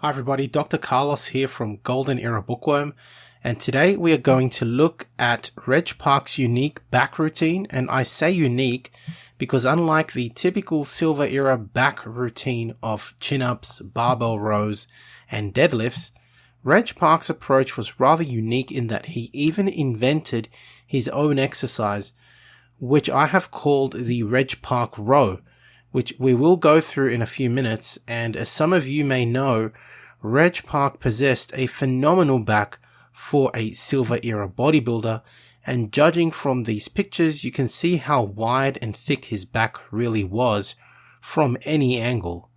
Hi everybody, Dr. Carlos here from Golden Era Bookworm, and today we are going to look at Reg Park's unique back routine. And I say unique because unlike the typical Silver Era back routine of chin-ups, barbell rows, and deadlifts, Reg Park's approach was rather unique in that he even invented his own exercise, which I have called the Reg Park row, which we will go through in a few minutes. And as some of you may know, Reg Park possessed a phenomenal back for a Silver Era bodybuilder, and judging from these pictures, you can see how wide and thick his back really was from any angle.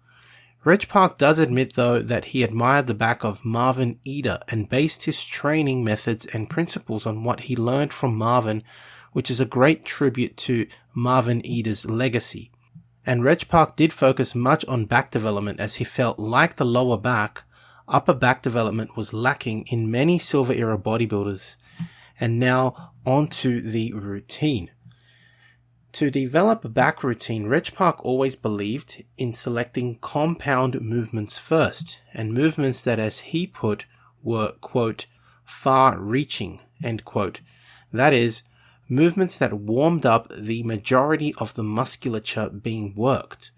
Reg Park does admit though that he admired the back of Marvin Eder and based his training methods and principles on what he learned from Marvin, which is a great tribute to Marvin Eder's legacy. And Reg Park did focus much on back development, as he felt like the lower back, upper back development was lacking in many Silver Era bodybuilders. And now onto the routine. To develop a back routine, Reg Park always believed in selecting compound movements first, and movements that, as he put, were, quote, far-reaching, end quote. That is, movements that warmed up the majority of the musculature being worked.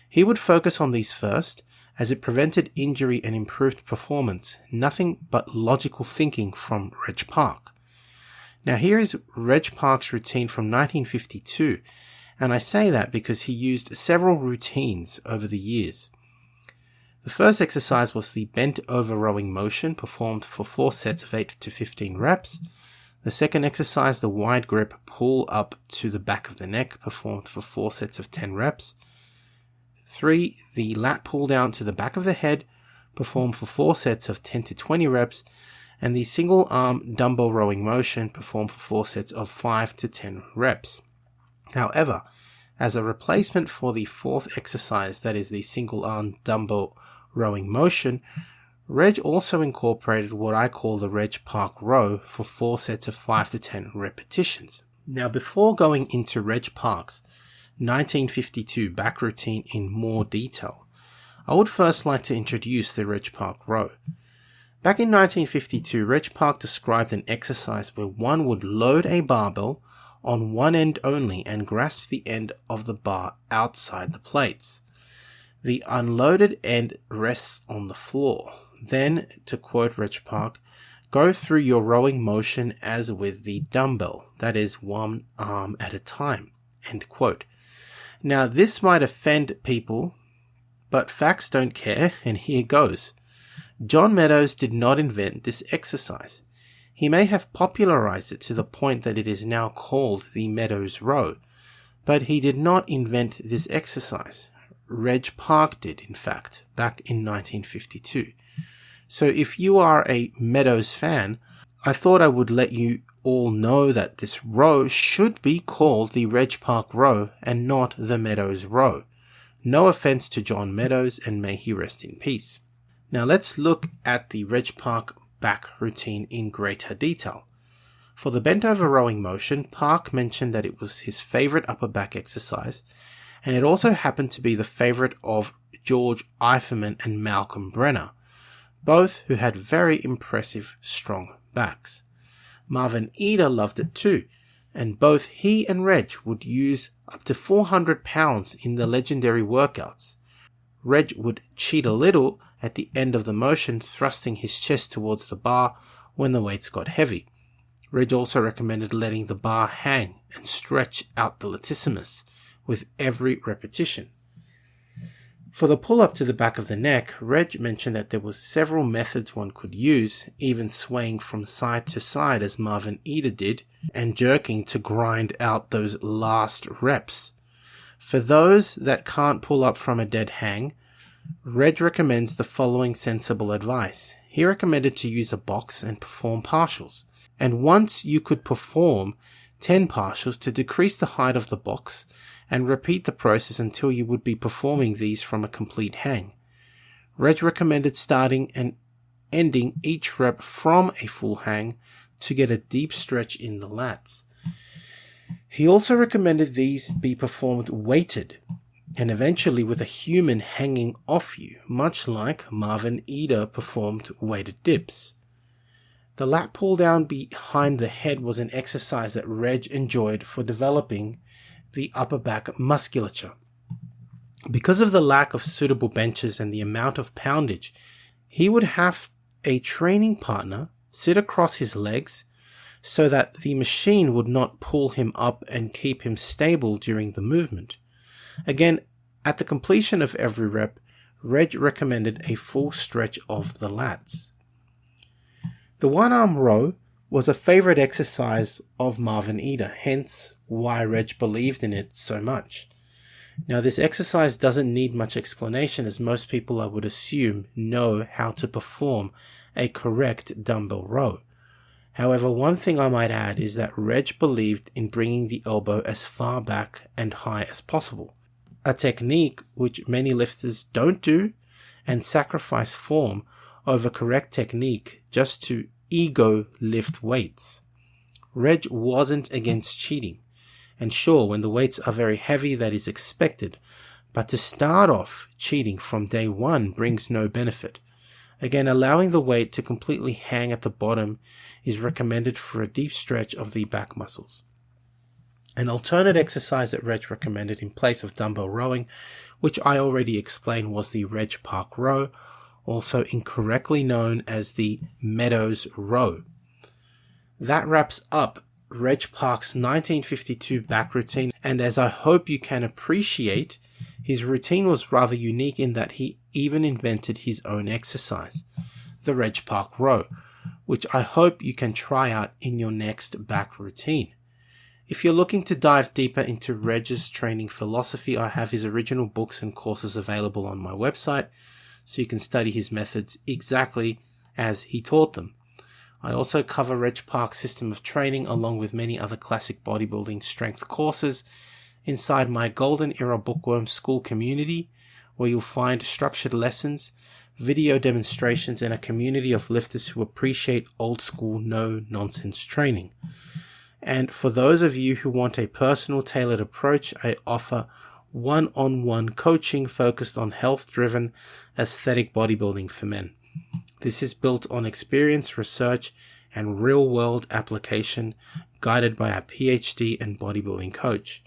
He would focus on these first, as it prevented injury and improved performance. Nothing but logical thinking from Reg Park. Now here is Reg Park's routine from 1952, and I say that because he used several routines over the years. The first exercise was the bent over rowing motion, performed for 4 sets of 8 to 15 reps. The second exercise, the wide grip pull up to the back of the neck, performed for 4 sets of 10 reps. 3. The lat pull down to the back of the head, performed for 4 sets of 10 to 20 reps. And the single arm dumbbell rowing motion, performed for 4 sets of 5 to 10 reps. However, as a replacement for the fourth exercise, that is the single arm dumbbell rowing motion, Reg also incorporated what I call the Reg Park row for 4 sets of 5 to 10 repetitions. Now, before going into Reg Park's 1952 back routine in more detail, I would first like to introduce the Reg Park row. Back in 1952, Reg Park described an exercise where one would load a barbell on one end only and grasp the end of the bar outside the plates. The unloaded end rests on the floor. Then, to quote Reg Park, go through your rowing motion as with the dumbbell, that is, one arm at a time, end quote. Now, this might offend people, but facts don't care, and here goes. John Meadows did not invent this exercise. He may have popularized it to the point that it is now called the Meadows row, but he did not invent this exercise. Reg Park did, in fact, back in 1952. So if you are a Meadows fan, I thought I would let you all know that this row should be called the Reg Park row and not the Meadows row. No offense to John Meadows, and may he rest in peace. Now let's look at the Reg Park back routine in greater detail. For the bent over rowing motion, Park mentioned that it was his favorite upper back exercise, and it also happened to be the favorite of George Eiferman and Malcolm Brenner, both who had very impressive strong backs. Marvin Eder loved it too, and both he and Reg would use up to 400 pounds in the legendary workouts. Reg would cheat a little at the end of the motion, thrusting his chest towards the bar when the weights got heavy. Reg also recommended letting the bar hang and stretch out the latissimus with every repetition. For the pull-up to the back of the neck, Reg mentioned that there were several methods one could use, even swaying from side to side as Marvin Eder did, and jerking to grind out those last reps. For those that can't pull up from a dead hang, Reg recommends the following sensible advice. He recommended to use a box and perform partials. And once you could perform 10 partials to decrease the height of the box, and repeat the process until you would be performing these from a complete hang. Reg recommended starting and ending each rep from a full hang to get a deep stretch in the lats. He also recommended these be performed weighted, and eventually with a human hanging off you, much like Marvin Eder performed weighted dips. The lat pull down behind the head was an exercise that Reg enjoyed for developing the upper back musculature. Because of the lack of suitable benches and the amount of poundage, he would have a training partner sit across his legs so that the machine would not pull him up and keep him stable during the movement. Again, at the completion of every rep, Reg recommended a full stretch of the lats. The one-arm row was a favorite exercise of Marvin Eder, hence why Reg believed in it so much. Now, this exercise doesn't need much explanation, as most people, I would assume, know how to perform a correct dumbbell row. However, one thing I might add is that Reg believed in bringing the elbow as far back and high as possible, a technique which many lifters don't do and sacrifice form over correct technique just to ego lift weights. Reg wasn't against cheating, and sure, when the weights are very heavy, that is expected, but to start off cheating from day one brings no benefit. Again, allowing the weight to completely hang at the bottom is recommended for a deep stretch of the back muscles. An alternate exercise that Reg recommended in place of dumbbell rowing, which I already explained, was the Reg Park row, also incorrectly known as the Meadows row. That wraps up Reg Park's 1952 back routine, and as I hope you can appreciate, his routine was rather unique in that he even invented his own exercise, the Reg Park row, which I hope you can try out in your next back routine. If you're looking to dive deeper into Reg's training philosophy, I have his original books and courses available on my website, so you can study his methods exactly as he taught them. I also cover Reg Park's system of training along with many other classic bodybuilding strength courses inside my Golden Era Bookworm School community, where you'll find structured lessons, video demonstrations, and a community of lifters who appreciate old school no-nonsense training. And for those of you who want a personal tailored approach, I offer one-on-one coaching focused on health-driven aesthetic bodybuilding for men. This is built on experience, research, and real-world application, guided by a PhD and bodybuilding coach.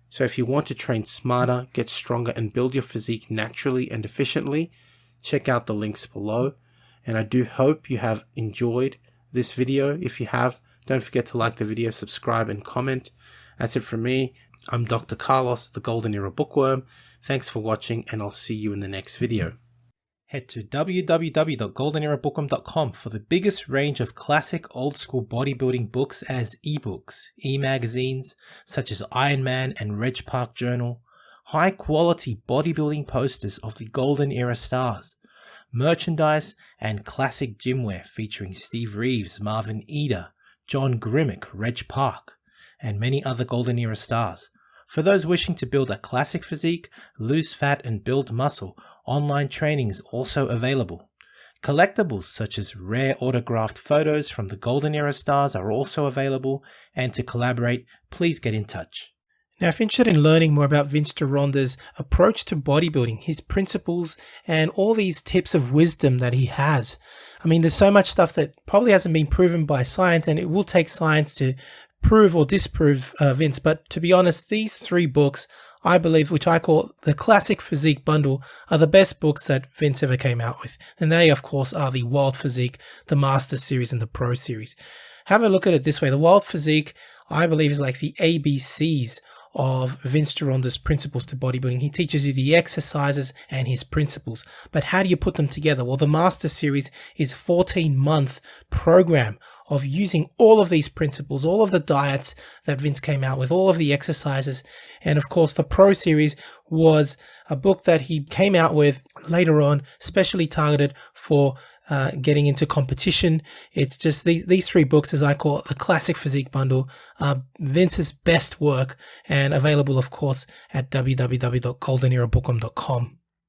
So if you want to train smarter, get stronger, and build your physique naturally and efficiently, check out the links below. And I do hope you have enjoyed this video. If you have, don't forget to like the video, subscribe, and comment. That's it from me. I'm Dr. Carlos, the Golden Era Bookworm. Thanks for watching, and I'll see you in the next video. Head to www.goldenerabookworm.com for the biggest range of classic old school bodybuilding books as ebooks, e-magazines such as Iron Man and Reg Park Journal, high quality bodybuilding posters of the Golden Era stars, merchandise, and classic gymwear featuring Steve Reeves, Marvin Eder, John Grimmick, Reg Park, and many other Golden Era stars. For those wishing to build a classic physique, lose fat, and build muscle, online training is also available. Collectibles such as rare autographed photos from the Golden Era stars are also available, and to collaborate, please get in touch. Now, if you're interested in learning more about Vince Gironda's approach to bodybuilding, his principles, and all these tips of wisdom that he has, I mean, there's so much stuff that probably hasn't been proven by science, and it will take science to prove or disprove Vince. But to be honest, these 3 books, I believe, which I call the Classic Physique Bundle, are the best books that Vince ever came out with. And they, of course, are the Wild Physique, the Master Series, and the Pro Series. Have a look at it this way. The Wild Physique, I believe, is like the ABCs of Vince Gironda's principles to bodybuilding. He teaches you the exercises and his principles. But how do you put them together? Well, the Master Series is a 14-month program of using all of these principles, all of the diets that Vince came out with, all of the exercises. And of course, the Pro Series was a book that he came out with later on, specially targeted for getting into competition. It's just these 3 books, as I call it, the Classic Physique Bundle, Vince's best work, and available, of course, at www.goldenerabookworm.com.